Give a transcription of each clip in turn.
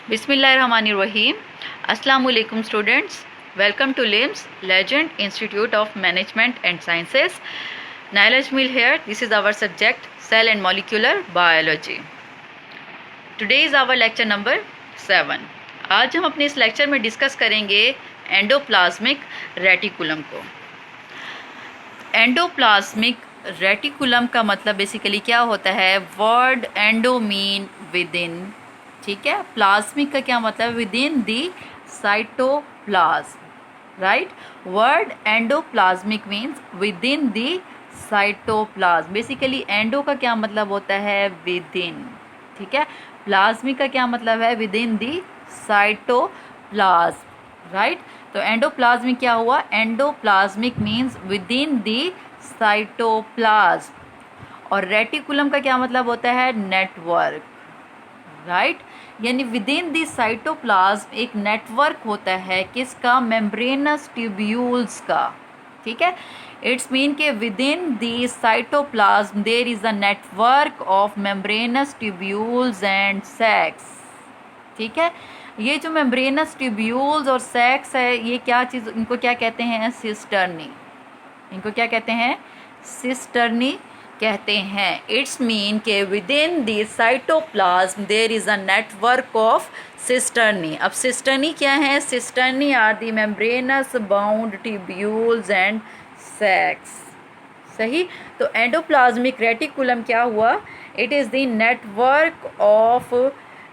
Bismillahirrahmanirrahim. Assalamu alaikum students. Welcome to LIMS Legend Institute of Management and Sciences. Naila Ajmil here. This is our subject Cell and Molecular Biology. Today is our lecture number 7. आज हम अपने इस lecture में discuss करेंगे endoplasmic reticulum को। Endoplasmic reticulum का मतलब basically क्या होता है? Word endo mean with in, ठीक है। प्लाज्मिक का क्या मतलब? With in the cytoplasm, right. Word endoplasmic means within the cytoplasm. Basically endo का क्या मतलब होता है? विद इन, ठीक है। प्लाज्मिक का क्या मतलब है? Within the cytoplasm, right. तो एंडोप्लाज्मिक क्या हुआ? Endoplasmic means within the cytoplasm. और रेटिकुलम का क्या मतलब होता है? Network, right. यानी विद इन दी साइटोप्लाज्म एक नेटवर्क होता है किसका? मेम्ब्रेनस ट्यूब्यूल्स का, ठीक है। इट्स मीन के within the cytoplasm there is a network of membranous tubules and sacs, ठीक है। ये जो मेम्ब्रेनस ट्यूब्यूल्स और सैक्स है, ये क्या चीज़, इनको क्या कहते हैं? सिस्टर्नी। इनको क्या कहते हैं? सिस्टर्नी कहते हैं। इट्स मीन के within the cytoplasm there is a network of cisternae. अब सिस्टर्नी क्या है? Cisternae are the membranous bound tubules and sacs, सही। तो एंडोप्लाज्मिक रेटिकुलम क्या हुआ? It is the network of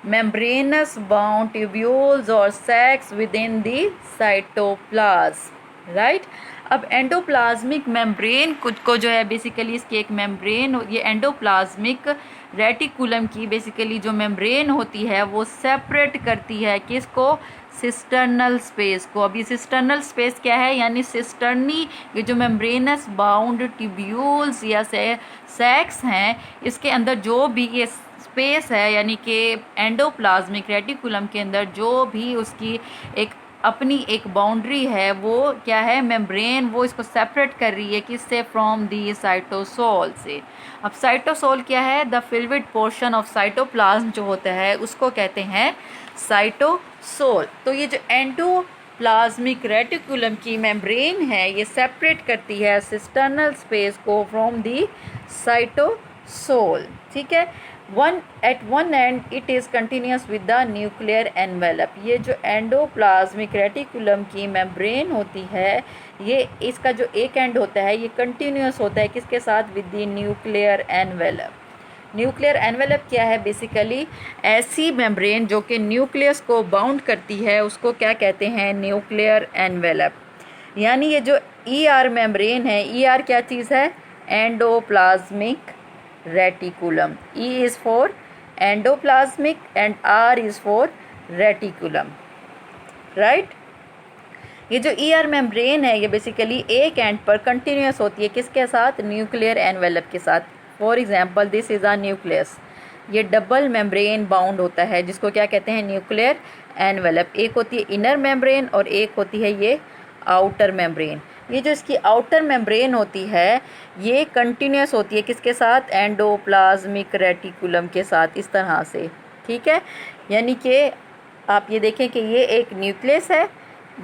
membranous bound tubules or sacs within the cytoplasm, right। अब endoplasmic membrane को जो है बेसिकली इसकी एक मेम्ब्रेन, ये एंडोप्लाज्मिक रेटिकुलम की बेसिकली जो मेम्ब्रेन होती है वो सेपरेट करती है किसको? सिस्टर्नल स्पेस को। अब ये सिस्टर्नल स्पेस क्या है? यानी सिस्टर्नी, ये जो मेम्ब्रेनस बाउंड ट्यूब्यूल्स या सैक्स हैं, इसके अंदर जो भी ये स्पेस है, यानी कि एंडोप्लाज्मिक रेटिकुलम के अंदर जो भी उसकी एक अपनी एक बाउंड्री है, वो क्या है? मेम्ब्रेन, वो इसको सेपरेट कर रही है किससे? फ्रॉम दी साइटोसोल से। अब साइटोसोल क्या है? द फिल्विड पोर्शन ऑफ साइटोप्लाज्म जो होता है उसको कहते हैं साइटोसोल। तो ये जो एंडोप्लाज्मिक रेटिकुलम की मेम्ब्रेन है, ये सेपरेट करती है सिस्टर्नल स्पेस को फ्रॉम दी साइटोसोल, ठीक है। At one end it is continuous with the nuclear envelope। ये जो एंडोप्लाज्मिक रेटिकुलम की मेम्ब्रेन होती है, ये इसका जो एक एंड होता है ये कंटिन्यूस होता है किसके साथ? With the nuclear envelope. Nuclear envelope क्या है? बेसिकली ऐसी मेम्ब्रेन जो कि न्यूक्लियस को बाउंड करती है उसको क्या कहते हैं? Nuclear envelope. यानी ये जो ER मेम्ब्रेन है, ER क्या चीज़ है? Endoplasmic reticulum. E is for endoplasmic and R is for reticulum, right। ये जो ER मेम्ब्रेन है ये बेसिकली एक एंड पर कंटिन्यूस होती है किसके साथ? न्यूक्लियर एनवेलप के साथ। For example this is a nucleus. ये डबल मेम्ब्रेन बाउंड होता है जिसको क्या कहते हैं? Nuclear envelope. एक होती है इनर मेम्ब्रेन और एक होती है ये आउटर मेम्ब्रेन। ये जो इसकी आउटर मेम्ब्रेन होती है ये कंटिन्यूस होती है किसके साथ? एंडोप्लाज्मिक रेटिकुलम के साथ, इस तरह से, ठीक है। यानी कि आप ये देखें कि ये एक न्यूक्लियस है,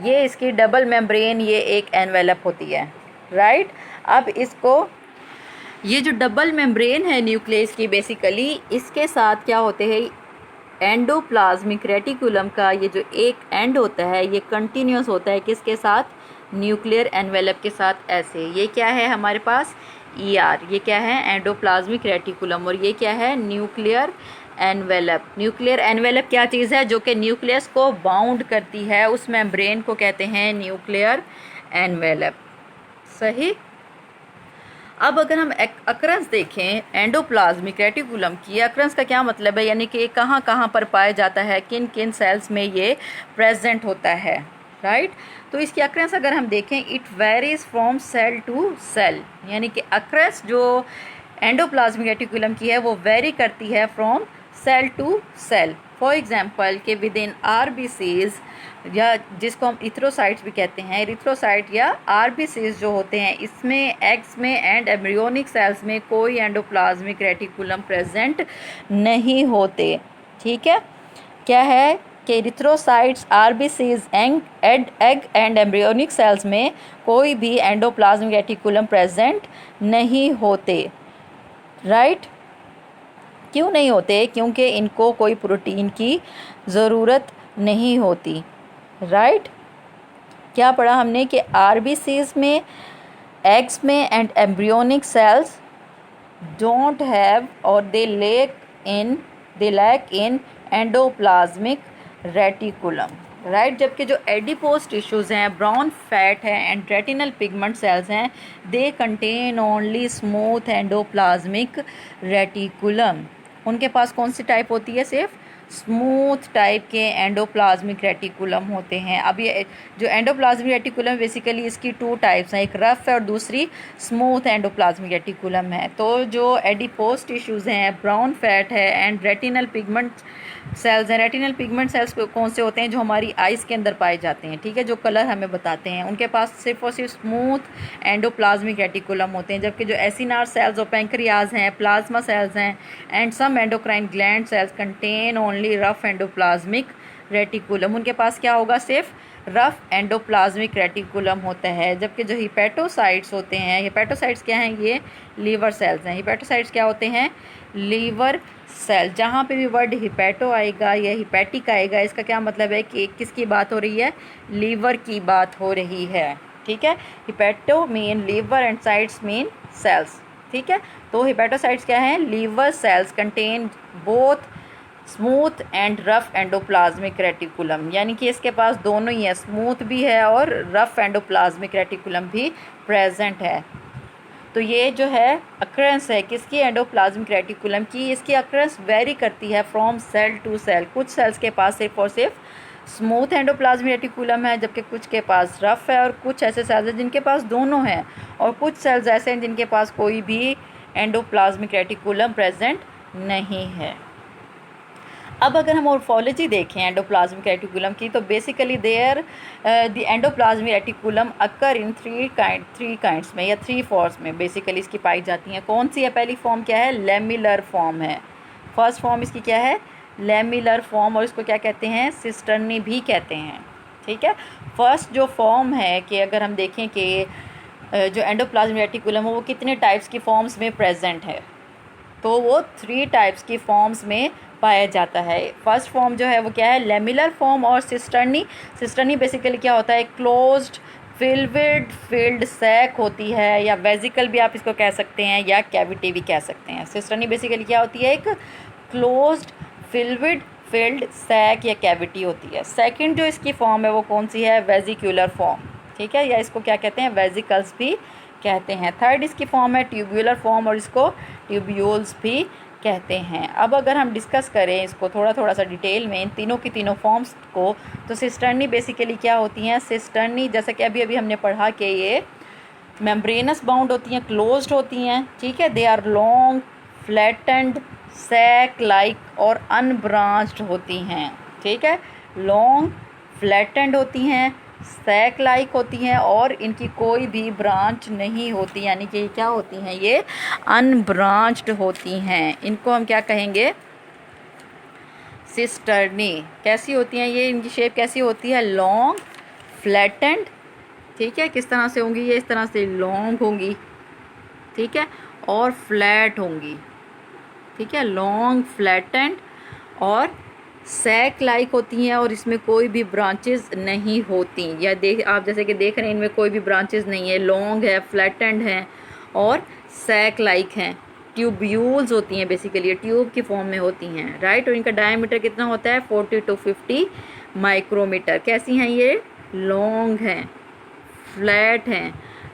ये इसकी डबल मेम्ब्रेन, ये एक एनवेलप होती है, राइट। अब इसको, ये जो डबल मेम्ब्रेन है न्यूक्लियस की, बेसिकली इसके साथ क्या होते हैं? एंडोप्लाज्मिक रेटिकुलम का ये जो एक एंड होता है ये कंटिन्यूस होता है किसके साथ? न्यूक्लियर एनवेलप के साथ। ऐसे ये क्या है हमारे पास? ER। ये क्या है? Endoplasmic reticulum. और ये क्या है? Nuclear envelope. न्यूक्लियर एनवेलप क्या चीज़ है? जो कि न्यूक्लियस को बाउंड करती है, उस मेम्ब्रेन को कहते हैं न्यूक्लियर एनवेलप, सही। अब अगर हम अक्रंस देखें एंडोप्लाज्मिक रेटिकुलम की, अक्रंस का क्या मतलब है? यानी कि कहाँ कहाँ पर पाया जाता है, किन किन सेल्स में ये प्रेजेंट होता है, राइट। तो इसकी अक्रंस अगर हम देखें, it varies from cell to cell. यानी कि अक्रंस जो एंडोप्लाज्मिक रेटिकुलम की है वो वेरी करती है from cell to cell. For example के विद इन RBCs, या जिसको हम इथ्रोसाइट्स भी कहते हैं, इरिथ्रोसाइट या RBCs जो होते हैं, इसमें एग्स में एंड एम्ब्रियोनिक सेल्स में कोई एंडोप्लाज्मिक रेटिकुलम प्रेजेंट नहीं होते, ठीक है। क्या है कि erythrocytes, RBCs, egg and embryonic cells में कोई भी एंडोप्लाज्मिक रेटिकुलम प्रेजेंट नहीं होते, राइट। क्यों नहीं होते? क्योंकि इनको कोई प्रोटीन की ज़रूरत नहीं होती, राइट। क्या पढ़ा हमने कि आरबीसीज में, एग्स में and embryonic cells don't have or they lack in endoplasmic reticulum, right. जबकि जो एडिपोज टिश्यूज़ हैं, ब्राउन फैट है एंड रेटिनल पिगमेंट सेल्स हैं, they contain only smooth endoplasmic reticulum. उनके पास कौन सी टाइप होती है? सिर्फ स्मूथ टाइप के एंडोप्लाज्मिक रेटिकुलम होते हैं। अब ये जो एंडोप्लाज्मिक रेटिकुलम बेसिकली इसकी 2 टाइप्स हैं, एक रफ है और दूसरी स्मूथ एंडोप्लाज्मिक रेटिकुलम है। तो जो एडिपोज टिश्यूज़ हैं, ब्राउन फैट है एंड रेटिनल पिगमेंट सेल्स हैं। रेटिनल पिगमेंट सेल्स कौन से होते हैं? जो हमारी आइज़ के अंदर पाए जाते हैं, ठीक है, जो कलर हमें बताते हैं। उनके पास सिर्फ और सिर्फ स्मूथ एंडोप्लाज्मिक रेटिकुलम होते हैं। जबकि जो एसिनार सेल्स और पैंक्रियाज हैं, प्लाज्मा सेल्स हैं and some endocrine gland cells contain only rough endoplasmic reticulum. उनके पास क्या होगा? सिर्फ रफ एंडोप्लाज्मिक रेटिकुलम होता है। जबकि जो हिपेटोसाइट्स होते हैं, हिपेटोसाइट्स क्या हैं? ये लीवर सेल्स हैं। हिपेटोसाइट्स क्या होते हैं? Liver cell. जहाँ पे भी वर्ड हिपेटो आएगा या हिपैटिक आएगा, इसका क्या मतलब है कि किसकी बात हो रही है? लीवर की बात हो रही है, ठीक है। Hepato mean liver and cytes mean cells, ठीक है। तो हिपेटोसाइट्स क्या हैं? Liver cells contain both smooth and rough endoplasmic reticulum, यानी कि इसके पास दोनों ही है, स्मूथ भी है और रफ एंडोप्लाज्मिक रेटिकुलम भी प्रेजेंट है। तो ये जो है अक्रेंस है किसकी? एंडोप्लाज्मिक रेटिकुलम की। इसकी अक्रेंस वेरी करती है फ्रॉम सेल टू सेल। कुछ सेल्स के पास सिर्फ और सिर्फ स्मूथ एंडोप्लाज्मिक रेटिकुलम है, जबकि कुछ के पास रफ है, और कुछ ऐसे सेल्स हैं जिनके पास दोनों हैं, और कुछ सेल्स ऐसे हैं जिनके पास कोई भी एंडोप्लाज्मिक रेटिकुलम प्रेजेंट नहीं है। अब अगर हम मॉर्फोलॉजी देखें एंडोप्लाज्मिक रेटिकुलम की, तो basically there the endoplasmic reticulum occur in three kinds में या 3 फॉर्म्स में बेसिकली इसकी पाई जाती हैं। कौन सी है? पहली फॉर्म क्या है? लेमिलर फॉर्म है। फर्स्ट फॉर्म इसकी क्या है? लेमिलर फॉर्म, और इसको क्या कहते हैं? सिस्टर्नी भी कहते हैं, ठीक है। फर्स्ट जो फॉर्म है कि अगर हम देखें कि जो एंडोप्लाज्मिक रेटिकुलम है वो कितने टाइप्स की फॉर्म्स में प्रेजेंट है, तो वो 3 टाइप्स की फॉर्म्स में पाया जाता है। फर्स्ट फॉर्म जो है वो क्या है? लेमिलर फॉर्म और सिस्टर्नी। सिस्टर्नी बेसिकली क्या होता है? क्लोज्ड फिल्ड सैक होती है, या वेजिकल भी आप इसको कह सकते हैं, या कैविटी भी कह सकते हैं। सिस्टर्नी बेसिकली क्या होती है? एक क्लोज्ड फिल्ड सैक या कैविटी होती है। सेकंड जो इसकी फॉर्म है वो कौन सी है? वेजिकुलर फॉर्म, ठीक है, या इसको क्या कहते हैं? वेजिकल्स भी कहते हैं। थर्ड इसकी फॉर्म है ट्यूब्यूलर फॉर्म, और इसको ट्यूब्यूल्स भी कहते हैं। अब अगर हम डिस्कस करें इसको थोड़ा सा डिटेल में, इन तीनों की तीनों फॉर्म्स को, तो सिस्टर्नी बेसिकली क्या होती हैं? सिस्टर्नी जैसा कि अभी हमने पढ़ा कि ये मेम्ब्रेनस बाउंड होती हैं, क्लोज्ड होती हैं, ठीक है। They are long, flattened, sac like और अनब्रांच्ड होती हैं, ठीक है। लॉन्ग, फ्लैटेंड होती हैं, सैक लाइक होती हैं, और इनकी कोई भी ब्रांच नहीं होती, यानी कि क्या होती हैं? ये अनब्रांच्ड होती हैं। इनको हम क्या कहेंगे? सिस्टर्नी। कैसी होती हैं ये? इनकी शेप कैसी होती है? लॉन्ग, फ्लैटेंड, ठीक है। किस तरह से होंगी ये? इस तरह से लॉन्ग होंगी, ठीक है, और फ्लैट होंगी, ठीक है। लॉन्ग, फ्लैटेंड और सैक लाइक होती हैं, और इसमें कोई भी ब्रांचेस नहीं होती, या आप जैसे कि देख रहे हैं इनमें कोई भी ब्रांचेस नहीं है। लॉन्ग है, फ्लैटेंड हैं और सैक लाइक हैं। ट्यूब्यूल्स होती हैं, बेसिकली ट्यूब की फॉर्म में होती हैं, राइट। और इनका डायमीटर कितना होता है? 40 to 50 माइक्रोमीटर। कैसी हैं ये? लॉन्ग हैं, फ्लैट हैं,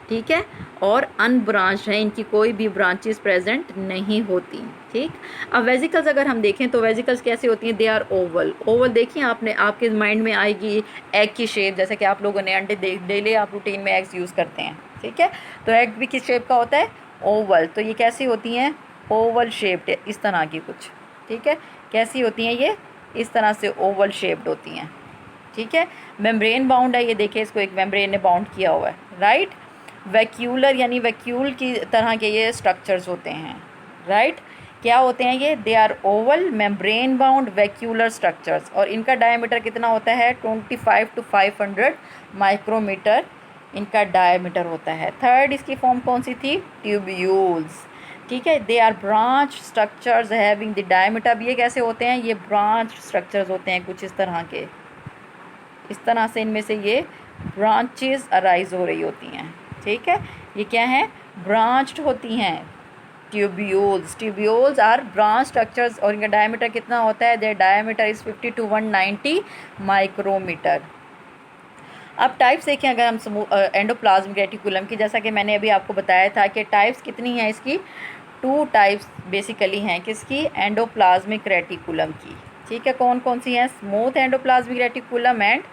ठीक है, और अनब्रांच्ड है, इनकी कोई भी ब्रांचेस प्रेजेंट नहीं होती, ठीक। अब वेजिकल्स अगर हम देखें तो वेजिकल्स कैसी होती हैं? They are Oval. ओवल देखिए आपने, आपके माइंड में आएगी एग की शेप, जैसे कि आप लोगों ने अंडे डेली आप रूटीन में एग्स यूज़ करते हैं, ठीक है। तो एग भी किस शेप का होता है? ओवल। तो ये कैसी होती हैं? ओवल शेप्ड, इस तरह की कुछ, ठीक है। कैसी होती हैं ये? इस तरह से ओवल शेप्ड होती हैं, ठीक है। मेम्ब्रेन बाउंड है, ये देखिए इसको एक मेम्ब्रेन ने बाउंड किया हुआ है, राइट। वैक्यूलर यानी वैक्यूल की तरह के ये स्ट्रक्चर्स होते हैं, राइट। क्या होते हैं ये? They are oval membrane bound vacuolar structures, और इनका डायमीटर कितना होता है? 25 to 500 माइक्रोमीटर इनका डायमीटर होता है। थर्ड इसकी फॉर्म कौन सी थी? ट्यूब्यूल्स। ठीक है, they are branch structures having the diameter. अब ये कैसे होते हैं? ये ब्रांच स्ट्रक्चर्स होते हैं कुछ इस तरह के, इस तरह से इनमें से ये ब्रांचेस अराइज हो रही होती हैं। ठीक है, ये क्या है? ब्रांच्ड होती हैं tubules. Tubules are branch structures, और इनका डायमीटर कितना होता है? Their diameter is 50 to 190 micrometer. अब टाइप्स देखें अगर हम एंडोप्लाज्मिक रेटिकुलम की, जैसा कि मैंने अभी आपको बताया था कि टाइप्स कितनी हैं इसकी? 2 टाइप्स बेसिकली हैं किसकी? एंडोप्लाज्मिक रेटिकुलम की। ठीक है, कौन कौन सी हैं? Smooth endoplasmic reticulum and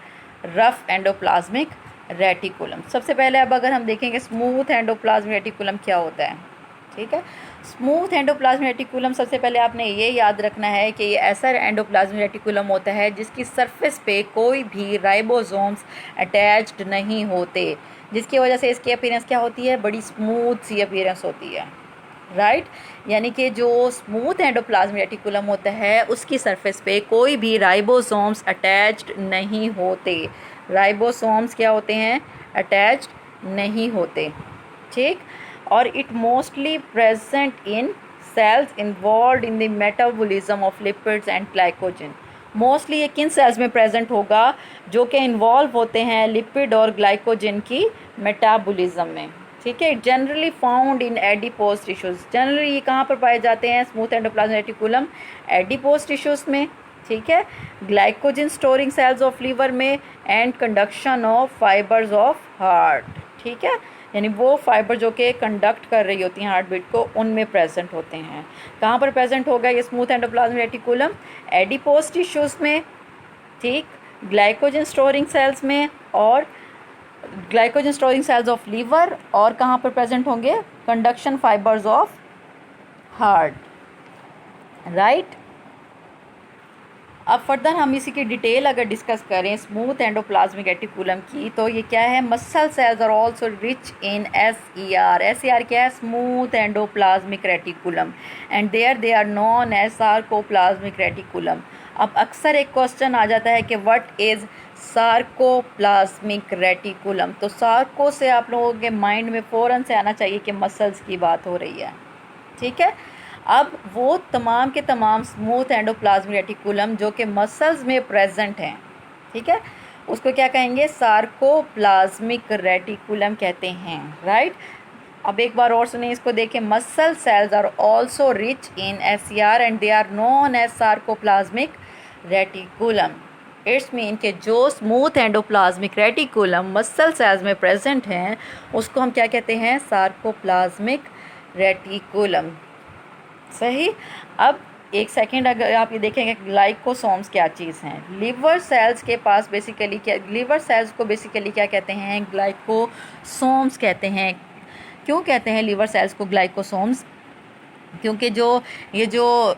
rough endoplasmic reticulum. सबसे पहले अब अगर हम देखेंगे स्मूथ एंडोप्लाज्मिक रेटिकुलम क्या होता है। ठीक है, स्मूथ एंडोप्लाज्मिक रेटिकुलम सबसे पहले आपने ये याद रखना है कि ये ऐसा एंडोप्लाज्मिक रेटिकुलम होता है जिसकी सरफेस पे कोई भी राइबोसोम्स अटैच्ड नहीं होते, जिसकी वजह से इसकी अपीयरेंस क्या होती है? बड़ी स्मूथ सी अपीयरेंस होती है। राइट, यानी कि जो स्मूथ एंडोप्लाज्मिक रेटिकुलम होता है उसकी सरफेस पे कोई भी राइबोसोम्स अटैच्ड नहीं होते। राइबोसोम्स क्या होते हैं? अटैच्ड नहीं होते। ठीक, और it mostly present in cells involve in the metabolism of lipids and glycogen. Mostly ये किन सेल्स में प्रेजेंट होगा? जो कि इन्वॉल्व होते हैं लिपिड और ग्लाइकोजन की मेटाबॉलिज्म में। ठीक है, generally found in adipose tissues. Generally ये कहाँ पर पाए जाते हैं? Smooth endoplasmic reticulum adipose tissues में। ठीक है, glycogen storing cells of liver में, and conduction of fibres of heart. ठीक है, यानी वो फाइबर जो कि कंडक्ट कर रही होती हैं हार्ट बीट को, उनमें प्रेजेंट होते हैं। कहाँ पर प्रेजेंट होगा ये smooth endoplasmic reticulum? Adipose tissues में। ठीक, ग्लाइकोजन स्टोरिंग सेल्स में, और glycogen storing cells of liver, और कहाँ पर प्रेजेंट होंगे? Conduction fibres of heart. Right, अब फर्दर हम इसी की डिटेल अगर डिस्कस करें स्मूथ एंडोप्लाज्मिक रेटिकुलम की, तो ये क्या है? Muscle cells are also rich in SER। SER क्या है? Smooth endoplasmic reticulum, and they are known as sarcoplasmic reticulum. अब अक्सर एक क्वेश्चन आ जाता है कि व्हाट इज़ सार्कोप्लाज्मिक रेटिकुलम। तो सार्को से आप लोगों के माइंड में फ़ौरन से आना चाहिए कि मसल्स की बात हो रही है। ठीक है, अब वो तमाम के तमाम स्मूथ एंडोप्लाज्मिक रेटिकुलम जो कि मसल्स में प्रेजेंट हैं, ठीक है, उसको क्या कहेंगे? सार्कोप्लाज्मिक रेटिकुलम कहते हैं। राइट, अब एक बार और सुनिए इसको, देखें। Muscle cells are also rich in SER and they are known as sarcoplasmic reticulum. It's mean कि जो smooth endoplasmic reticulum muscle cells में प्रेजेंट हैं उसको हम क्या कहते हैं? Sarcoplasmic reticulum. सही। अब एक सेकेंड अगर आप ये देखेंगे ग्लाइकोसोम्स क्या चीज़ हैं। लिवर सेल्स के पास बेसिकली क्या, लिवर सेल्स को बेसिकली क्या कहते हैं? ग्लाइकोसोम्स कहते हैं। क्यों कहते हैं लिवर सेल्स को ग्लाइकोसोम्स? क्योंकि ये जो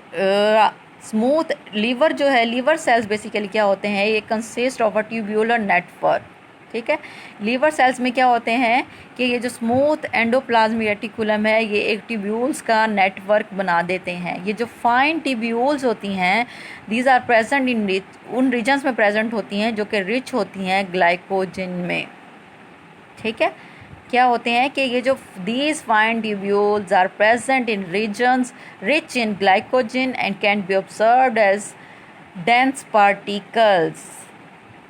स्मूथ लीवर जो है, लीवर सेल्स बेसिकली क्या होते हैं? ये consist of a tubular network. ठीक है, लीवर सेल्स में क्या होते हैं कि ये जो स्मूथ एंडोप्लाज्मिक रेटिकुलम है ये एक ट्यूब्यूल्स का नेटवर्क बना देते हैं। ये जो फाइन ट्यूब्यूल्स होती हैं दीज आर प्रेजेंट इन उन रीजन्स में प्रेजेंट होती हैं जो कि रिच होती हैं ग्लाइकोजन में। ठीक है, क्या होते हैं कि ये जो these fine tubules are present in regions rich in glycogen and can be observed as dense particles.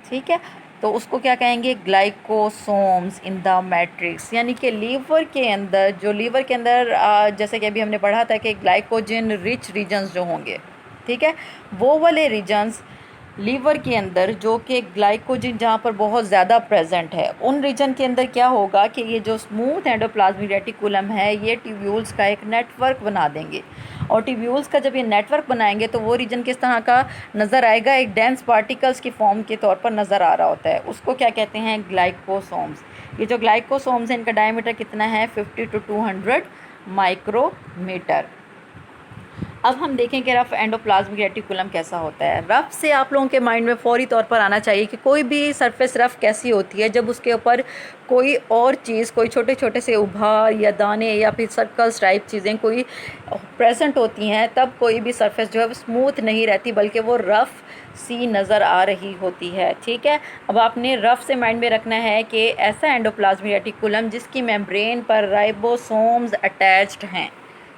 ठीक है, तो उसको क्या कहेंगे? Glycosomes in the matrix. यानी कि लीवर के अंदर जैसे कि अभी हमने पढ़ा था कि ग्लाइकोजन रिच रीजन्स जो होंगे, ठीक है, वो वाले रीजन्स लीवर के अंदर जो कि ग्लाइकोजन जहाँ पर बहुत ज़्यादा प्रेजेंट है, उन रीजन के अंदर क्या होगा कि ये जो स्मूथ एंडोप्लाज्मिक रेटिकुलम है ये ट्यूब्यूल्स का एक नेटवर्क बना देंगे। और ट्यूब्यूल्स का जब ये नेटवर्क बनाएंगे तो वो रीजन किस तरह का नज़र आएगा? एक डेंस पार्टिकल्स की फॉर्म के तौर पर नज़र आ रहा होता है। उसको क्या कहते हैं? ग्लाइकोसोम्स। ये जो ग्लाइकोसोम्स हैं इनका डायमीटर कितना है? 50 to 200 माइक्रोमीटर। अब हम देखें कि रफ एंडोप्लाज्मिक रेटिकुलम कैसा होता है। रफ से आप लोगों के माइंड में फौरी तौर पर आना चाहिए कि कोई भी सरफेस रफ कैसी होती है, जब उसके ऊपर कोई और चीज़, कोई छोटे छोटे से उभार या दाने या फिर सर्कल्स टाइप चीज़ें कोई प्रेजेंट होती हैं, तब कोई भी सरफेस जो है वो स्मूथ नहीं रहती, बल्कि वो रफ़ सी नज़र आ रही होती है। ठीक है, अब आपने रफ से माइंड में रखना है कि ऐसा एंडोप्लाज्मिक रेटिकुलम जिसकी मेम्ब्रेन पर राइबोसोम्स अटैच्ड हैं।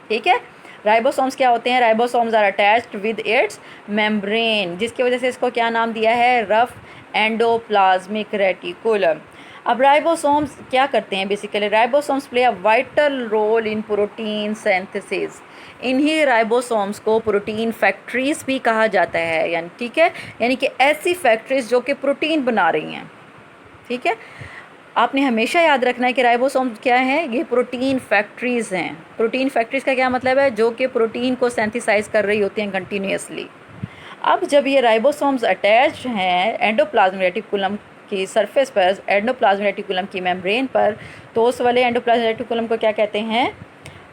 ठीक है, राइबोसोम्स क्या होते हैं? Ribosomes are attached with its membrane, जिसकी वजह से इसको क्या नाम दिया है? Rough endoplasmic reticulum. अब राइबोसोम्स क्या करते हैं? Basically ribosomes play a vital role in protein synthesis. इन्हीं राइबोसोम्स को प्रोटीन फैक्ट्रीज भी कहा जाता है, यानी ठीक है, यानी कि ऐसी फैक्ट्रीज जो कि प्रोटीन बना रही हैं। ठीक है, आपने हमेशा याद रखना है कि राइबोसोम्स क्या है? ये प्रोटीन फैक्ट्रीज हैं। प्रोटीन फैक्ट्रीज का क्या मतलब है? जो कि प्रोटीन को सिंथेसाइज कर रही होती हैं कंटिन्यूसली। अब जब ये राइबोसोम्स अटैच्ड हैं एंडोप्लाज्मिक रेटिकुलम की सरफेस पर, एंडोप्लाज्मिक रेटिकुलम की मेम्ब्रेन पर, तो उस वाले एंडोप्लाज्मिक रेटिकुलम को क्या कहते हैं?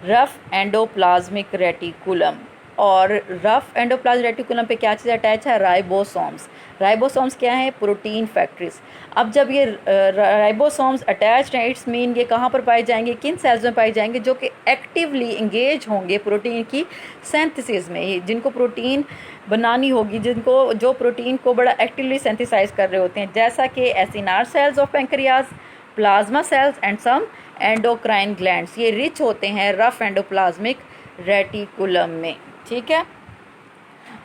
Rough endoplasmic reticulum. और रफ एंडोप्लाज्मिक रेटिकुलम पे क्या चीज़ अटैच है? राइबोसोम्स। राइबोसोम्स क्या है? Protein factories. अब जब ये राइबोसोम्स अटैच्ड हैं, इट्स मीन ये कहाँ पर पाए जाएंगे? किन सेल्स में पाए जाएंगे? जो कि एक्टिवली इंगेज होंगे प्रोटीन की सिंथेसिस में, जिनको प्रोटीन बनानी होगी, जिनको जो प्रोटीन को बड़ा एक्टिवली सिंथेसाइज कर रहे होते हैं, जैसा कि acinar cells of pancreas, plasma cells and some endocrine glands. ये रिच होते हैं रफ एंडोप्लाज्मिक रेटिकुलम में। ठीक है,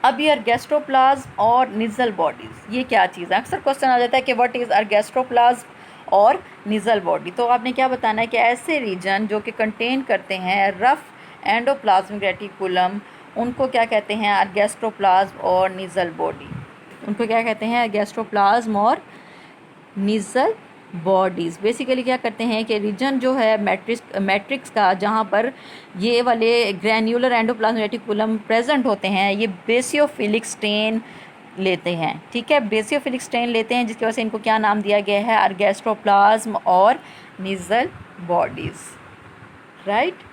अब ये अर्गेस्ट्रोप्लाज्म और निजल बॉडीज़, ये क्या चीज़ है? अक्सर क्वेश्चन आ जाता है कि व्हाट इज़ अर्गेस्ट्रोप्लाज्म और निजल बॉडी। तो आपने क्या बताना है कि ऐसे रीजन जो कि कंटेन करते हैं रफ एंडोप्लाज्मिक रेटिकुलम, उनको क्या कहते हैं? अर्गेस्ट्रोप्लाज्म और निजल बॉडी। उनको क्या कहते हैं? अर्गेस्ट्रोप्लाज्म और निजल बॉडीज़। बेसिकली क्या करते हैं कि रीजन जो है मैट्रिक्स का, जहाँ पर ये वाले ग्रैन्युलर एंडोप्लाज्मिक रेटिकुलम प्रेजेंट होते हैं, ये बेसियोफिलिक स्टेन लेते हैं। ठीक है, बेसियोफिलिक स्टेन लेते हैं, जिसकी वजह से इनको क्या नाम दिया गया है? अर्गेस्ट्रोप्लाज्म और निजल बॉडीज़। राइट।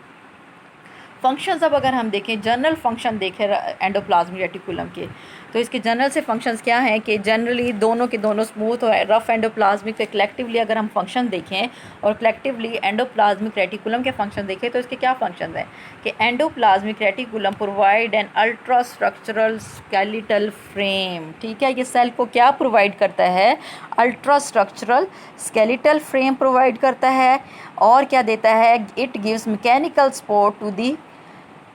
फंक्शंस अब अगर हम देखें, जनरल फंक्शन देखें एंडोप्लाज्मिक रेटिकुलम के, तो इसके जनरल से फंक्शंस क्या हैं कि जनरली दोनों के दोनों स्मूथ और रफ एंडोप्लाज्मिक के कलेक्टिवली अगर हम फंक्शन देखें और कलेक्टिवली एंडोप्लाज्मिक रेटिकुलम के फंक्शन देखें, तो इसके क्या फंक्शन हैं कि endoplasmic reticulum provide an ultra structural skeletal frame. ठीक है, ये सेल को क्या प्रोवाइड करता है? Ultra structural skeletal frame provide करता है। और क्या देता है? It gives mechanical support to the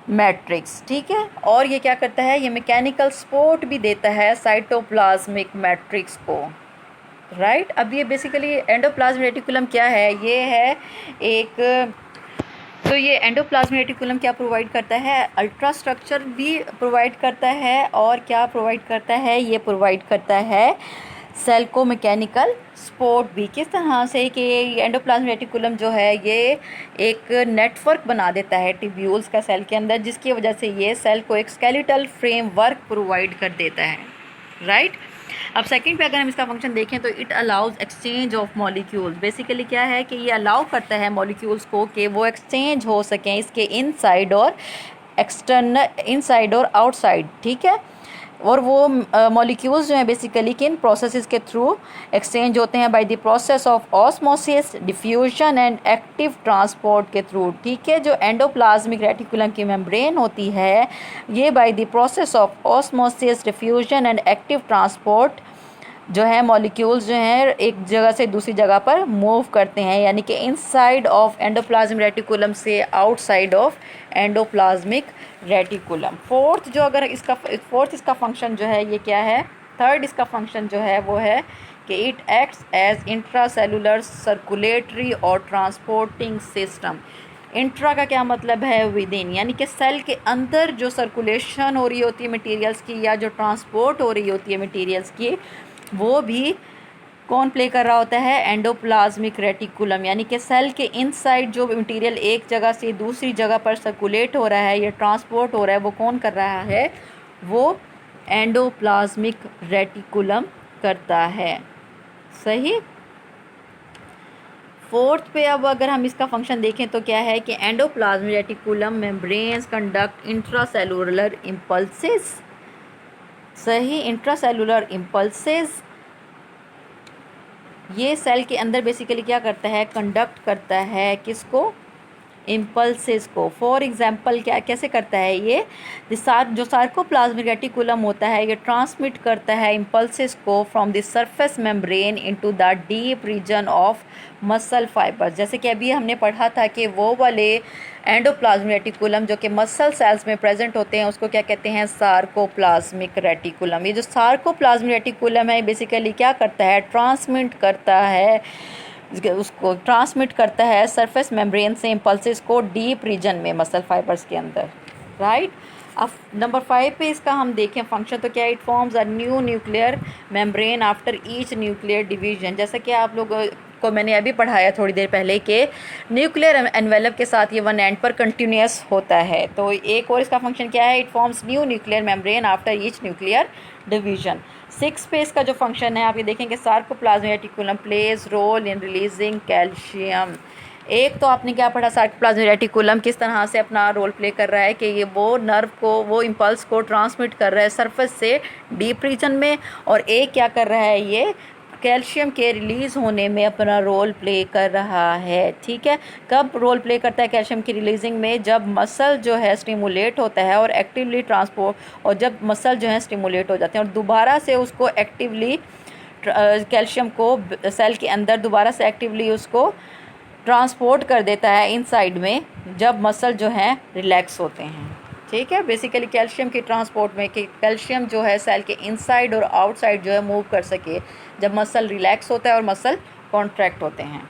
matrix. ठीक है, और ये क्या करता है? ये मैकेनिकल सपोर्ट भी देता है साइटोप्लाज्मिक मैट्रिक्स को। राइट। अब ये बेसिकली एंडोप्लाज्मिक रेटिकुलम क्या है? ये है एक, तो ये एंडोप्लाज्मिक रेटिकुलम क्या प्रोवाइड करता है? अल्ट्रा स्ट्रक्चर भी प्रोवाइड करता है, और क्या प्रोवाइड करता है? ये प्रोवाइड करता है सेल को मैकेनिकल सपोर्ट भी। किस तरह से कि एंडोप्लाज्मिक रेटिकुलम जो है ये एक नेटवर्क बना देता है ट्यूब्यूल्स का सेल के अंदर, जिसकी वजह से ये सेल को एक स्केलेटल फ्रेमवर्क प्रोवाइड कर देता है। राइट। अब सेकंड पे अगर हम इसका फंक्शन देखें तो it allows exchange of molecules. Basically क्या है कि ये अलाउ करता है मॉलिक्यूल्स को कि वो एक्सचेंज हो सकें इसके इनसाइड और एक्सटर्नल, इनसाइड और आउटसाइड। ठीक है, और वो मॉलिक्यूल्स जो हैं बेसिकली किन प्रोसेसेस के थ्रू एक्सचेंज होते हैं? By the process of osmosis, diffusion and active transport के थ्रू। ठीक है, जो एंडोप्लाज्मिक रेटिकुलम की मेम्ब्रेन होती है, ये by the process of osmosis, diffusion and active transport जो है मॉलिक्यूल्स जो हैं एक जगह से दूसरी जगह पर मूव करते हैं, यानी कि इनसाइड ऑफ एंडोप्लाज्मिक रेटिकुलम से outside of endoplasmic reticulum. Fourth जो अगर इसका इसका फंक्शन जो है ये क्या है? थर्ड इसका फंक्शन जो है वो है कि it acts as intracellular circulatory और ट्रांसपोर्टिंग सिस्टम। इंट्रा का क्या मतलब है? विद इन, यानी कि सेल के अंदर जो सर्कुलेशन हो रही होती है मटेरियल्स की, या जो ट्रांसपोर्ट हो रही होती है मटेरियल्स की, वो भी कौन प्ले कर रहा होता है? Endoplasmic reticulum. यानी कि सेल के इनसाइड जो मटेरियल एक जगह से दूसरी जगह पर सर्कुलेट हो रहा है या ट्रांसपोर्ट हो रहा है, वो कौन कर रहा है? वो एंडोप्लाज्मिक रेटिकुलम करता है। सही। फोर्थ पे अब अगर हम इसका फंक्शन देखें तो क्या है कि endoplasmic reticulum membranes conduct intracellular impulses. सही, इंट्रासेलुलर इम्पल्सेस ये सेल के अंदर बेसिकली क्या करता है, कंडक्ट करता है किसको, इम्पल्सेस को। फॉर एग्जांपल क्या कैसे करता है ये, जो सार्कोप्लाज्मिक रेटिकुलम होता है ये ट्रांसमिट करता है इम्पल्सेस को from the surface membrane into the deep region of muscle fibres. जैसे कि अभी हमने पढ़ा था कि वो वाले एंडोप्लाज्मिक रेटिकुलम जो कि मसल सेल्स में प्रेजेंट होते हैं उसको क्या कहते हैं, सार्कोप्लाज्मिक रेटिकुलम। ये जो सार्कोप्लाज्मिक रेटिकुलम है बेसिकली क्या करता है, उसको ट्रांसमिट करता है सरफेस मेम्ब्रेन से इम्पल्सेस को डीप रीजन में मसल फाइबर्स के अंदर, राइट। अब नंबर 5 पे इसका हम देखें फंक्शन तो क्या, it forms a new nuclear membrane after each nuclear division. जैसा कि आप लोग को मैंने अभी पढ़ाया थोड़ी देर पहले कि न्यूक्लियर एनवेलप के साथ ये वन एंड पर कंटिन्यूस होता है। तो एक और इसका फंक्शन क्या है, it forms new nuclear membrane after each nuclear division. 6 पे इसका जो फंक्शन है आप ये देखेंगे, sarcoplasmic reticulum plays role in releasing calcium. एक तो आपने क्या पढ़ा, सार्कोप्लाज्मिक रेटिकुलम किस तरह से अपना रोल प्ले कर रहा है कि ये वो नर्व को, वो इम्पल्स को ट्रांसमिट कर रहा है सरफेस से डीप रीजन में, और एक क्या कर रहा है, ये कैल्शियम के रिलीज़ होने में अपना रोल प्ले कर रहा है। ठीक है, कब रोल प्ले करता है कैल्शियम की रिलीजिंग में, जब मसल जो है स्टिमुलेट होता है और एक्टिवली ट्रांसपोर्ट, और जब मसल जो है स्टिमुलेट हो जाते हैं और दोबारा से उसको एक्टिवली कैल्शियम को सेल के अंदर दोबारा से एक्टिवली उसको ट्रांसपोर्ट कर देता है इनसाइड में, जब मसल जो है रिलैक्स होते हैं। ठीक है, बेसिकली कैल्शियम की ट्रांसपोर्ट में कि कैल्शियम जो है सेल के इनसाइड और आउटसाइड जो है मूव कर सके जब मसल रिलैक्स होता है और मसल कॉन्ट्रैक्ट होते हैं।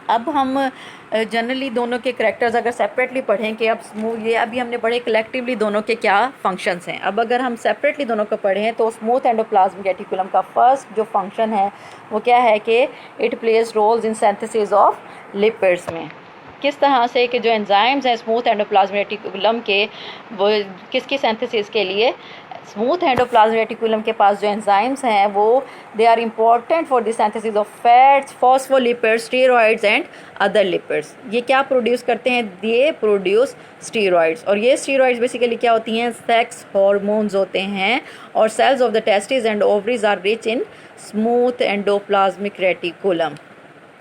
अब हम जनरली दोनों के करैक्टर्स अगर सेपरेटली पढ़ें कि अब स्मूथ, ये अभी हमने पढ़े कलेक्टिवली दोनों के क्या फंक्शंस हैं। अब अगर हम सेपरेटली दोनों को पढ़ें तो स्मूथ एंडोप्लाज्मिक रेटिकुलम का फर्स्ट जो फंक्शन है वो क्या है कि it plays roles in synthesis of lipids में। किस तरह से कि जो एंजाइम्स हैं स्मूथ एंडोप्लाज्मिक रेटिकुलम के, वो किसकी सिंथेसिस के लिए, स्मूथ एंडोप्लाज्मिक रेटिकुलम के पास जो एंजाइम्स हैं वो they are important for the synthesis of fats, phospholipids, steroids and other lipids. ये क्या प्रोड्यूस करते हैं, ये प्रोड्यूस स्टेरॉइड्स, और ये स्टेरॉइड्स बेसिकली क्या होती हैं, सेक्स हार्मोन्स होते हैं। और cells of the testis and ovaries are rich in smooth endoplasmic reticulum.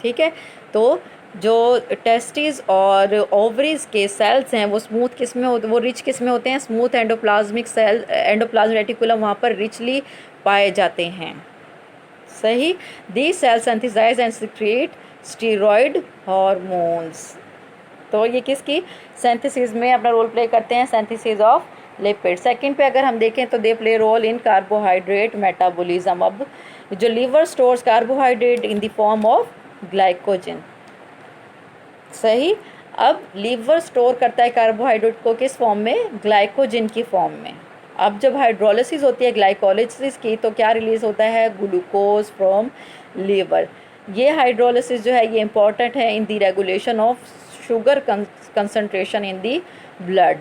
ठीक है, तो जो टेस्टिस और ओवरीज के सेल्स हैं वो स्मूथ किस में होते, वो रिच किस में होते हैं, smooth endoplasmic cell, endoplasmic reticulum वहाँ पर रिचली पाए जाते हैं। सही, these cells synthesise and secrete steroid hormones. तो ये किसकी सिंथेसिस में अपना रोल प्ले करते हैं, सिंथेसिस ऑफ लिपिड। सेकंड पे अगर हम देखें तो they play role in carbohydrate metabolism. अब जो liver stores carbohydrate in the form of glycogen. सही, अब लीवर स्टोर करता है कार्बोहाइड्रेट को किस फॉर्म में, ग्लाइकोजन की फॉर्म में। अब जब हाइड्रोलिसिस होती है ग्लाइकोलिसिस की तो क्या रिलीज होता है, ग्लूकोज फ्रॉम लीवर। ये हाइड्रोलिसिस जो है ये इंपॉर्टेंट है in the regulation of sugar concentration in the blood.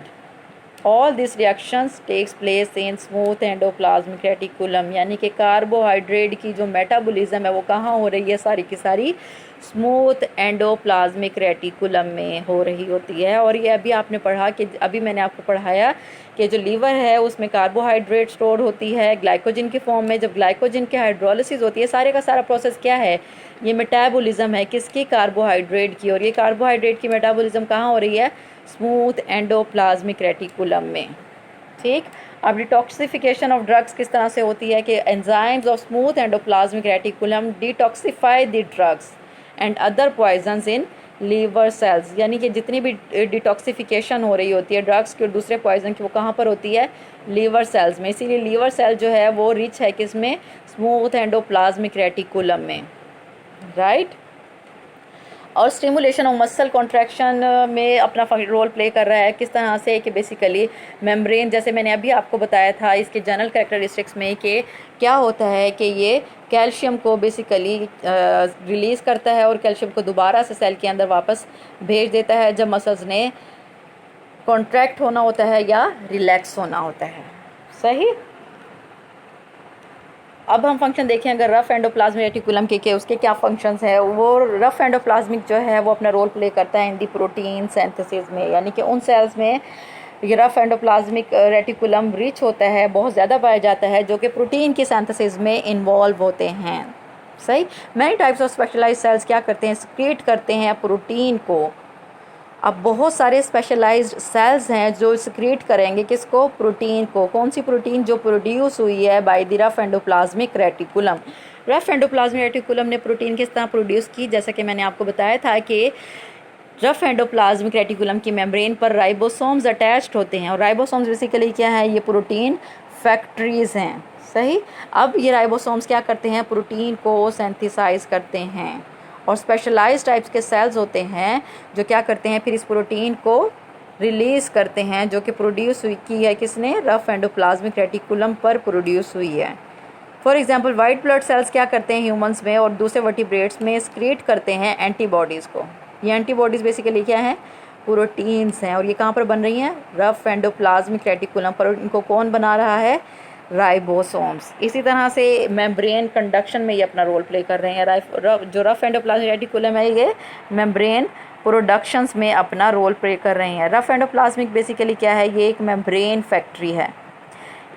All this reactions takes place in smooth endoplasmic reticulum, यानी कि कार्बोहाइड्रेट की जो मेटाबॉलिज्म है वो कहाँ हो रही है, सारी की सारी स्मूथ एंडोप्लाज्मिक रेटिकुलम में हो रही होती है। और ये अभी आपने पढ़ा कि अभी मैंने आपको पढ़ाया कि जो लीवर है उसमें कार्बोहाइड्रेट स्टोर होती है ग्लाइकोजन की फॉर्म में। जब ग्लाइकोजन की हाइड्रोलिसिस होती है, सारे का सारा प्रोसेस क्या है, ये मेटाबॉलिज्म है किसकी, कार्बोहाइड्रेट की। और ये कार्बोहाइड्रेट की मेटाबॉलिज्म कहाँ हो रही है, स्मूथ एंडोप्लाज्मिक रेटिकुलम में। ठीक, अब डिटॉक्सिफिकेशन ऑफ ड्रग्स किस तरह से होती है कि enzymes of smooth endoplasmic reticulum detoxify the drugs and other poisons in liver cells. यानी कि जितनी भी डिटॉक्सिफिकेशन हो रही होती है ड्रग्स की और दूसरे पॉइजन की, वो कहाँ पर होती है, लीवर सेल्स में। इसीलिए लीवर सेल जो है वो रिच है किसमें, स्मूथ एंडोप्लाज्मिक रेटिकुलम में, राइट। और स्टिमुलेशन ऑफ मसल कॉन्ट्रैक्शन में अपना रोल प्ले कर रहा है किस तरह से कि बेसिकली मेम्ब्रेन, जैसे मैंने अभी आपको बताया था इसके जनरल कैरेक्टरिस्टिक्स में कि क्या होता है कि ये कैल्शियम को बेसिकली रिलीज़ करता है और कैल्शियम को दोबारा से सेल के अंदर वापस भेज देता है जब मसल्स ने कॉन्ट्रैक्ट होना होता है या रिलैक्स होना होता है। सही, अब हम फंक्शन देखें अगर रफ एंडोप्लाज्मिक रेटिकुलम के उसके क्या फंक्शंस है। वो रफ एंडोप्लाज्मिक जो है वो अपना रोल प्ले करता है इन दी प्रोटीन सिंथेसिस में, यानी कि उन सेल्स में ये रफ एंडोप्लाज्मिक रेटिकुलम रिच होता है, बहुत ज़्यादा पाया जाता है, जो कि प्रोटीन की सिंथेसिस में इन्वॉल्व होते हैं। सही। Many types of specialised cells क्या करते हैं, सिक्रीट करते हैं प्रोटीन को। अब बहुत सारे स्पेशलाइज्ड सेल्स हैं जो सिक्रीट करेंगे किसको, प्रोटीन को। कौन सी प्रोटीन, जो प्रोड्यूस हुई है by the rough endoplasmic reticulum. Rough endoplasmic reticulum ने प्रोटीन किस तरह प्रोड्यूस की, जैसा कि मैंने आपको बताया था कि रफ एंडोप्लाज्मिक रेटिकुलम की मेम्ब्रेन पर राइबोसोम्स अटैच्ड होते हैं, और राइबोसोम्स बेसिकली क्या है, ये प्रोटीन फैक्ट्रीज हैं। सही। अब ये राइबोसोम्स क्या करते हैं, प्रोटीन को सिंथेसाइज करते हैं, और स्पेशलाइज्ड टाइप्स के सेल्स होते हैं जो क्या करते हैं, फिर इस प्रोटीन को रिलीज़ करते हैं, जो कि प्रोड्यूस हुई की है किसने, रफ एंडोप्लाज्मिक रेटिकुलम पर प्रोड्यूस हुई है। For example white blood cells क्या करते हैं ह्यूमंस में और दूसरे वर्टिब्रेट्स में, स्क्रीट करते हैं एंटीबॉडीज़ को। ये एंटीबॉडीज़ बेसिकली क्या है, प्रोटीन्स हैं, और ये कहाँ पर बन रही हैं, रफ एंडोप्लाज्मिक रेटिकुलम पर। इनको कौन बना रहा है, राइबोसोम्स। इसी तरह से मेम्ब्रेन कंडक्शन में ये अपना रोल प्ले कर रहे हैं। जो रफ एंडोप्लाज्मिक रेटिकुलम है ये मेम्ब्रेन प्रोडक्शंस में अपना रोल प्ले कर रहे हैं। रफ एंडोप्लाज्मिक बेसिकली क्या है, ये एक मेम्ब्रेन फैक्ट्री है।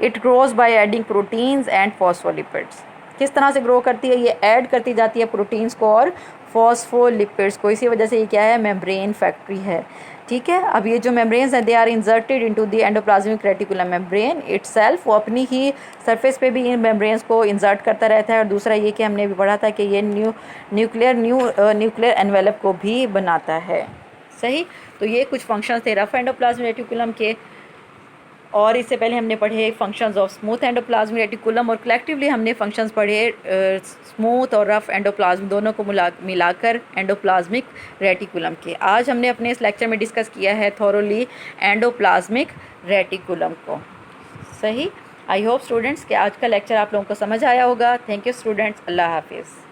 It grows by adding proteins and phospholipids. किस तरह से ग्रो करती है, ये ऐड करती जाती है प्रोटीन्स को और फॉस्फोलिपिड्स को, इसी वजह से ये क्या है, मेम्ब्रेन फैक्ट्री है। ठीक है। अब ये जो मेम्ब्रेन्स हैं they are inserted into the endoplasmic reticulum membrane itself. वो अपनी ही सरफेस पे भी इन मेम्ब्रेन्स को इंसर्ट करता रहता है। और दूसरा ये कि हमने भी पढ़ा था कि ये न्यूक्लियर एनवेलप को भी बनाता है। सही। तो ये कुछ फंक्शंस थे रफ एंडोप्लाज्मिक रेटिकुलम के, और इससे पहले हमने पढ़े functions of smooth endoplasmic reticulum, और कलेक्टिवली हमने फंक्शंस पढ़े स्मूथ और रफ एंडोप्लाज्म दोनों को मिलाकर एंडोप्लाज्मिक रेटिकुलम के। आज हमने अपने इस लेक्चर में डिस्कस किया है थॉरोली एंडोप्लाज्मिक रेटिकुलम को। सही। आई होप स्टूडेंट्स कि आज का लेक्चर आप लोगों को समझ आया होगा। थैंक यू स्टूडेंट्स, अल्लाह हाफिज़।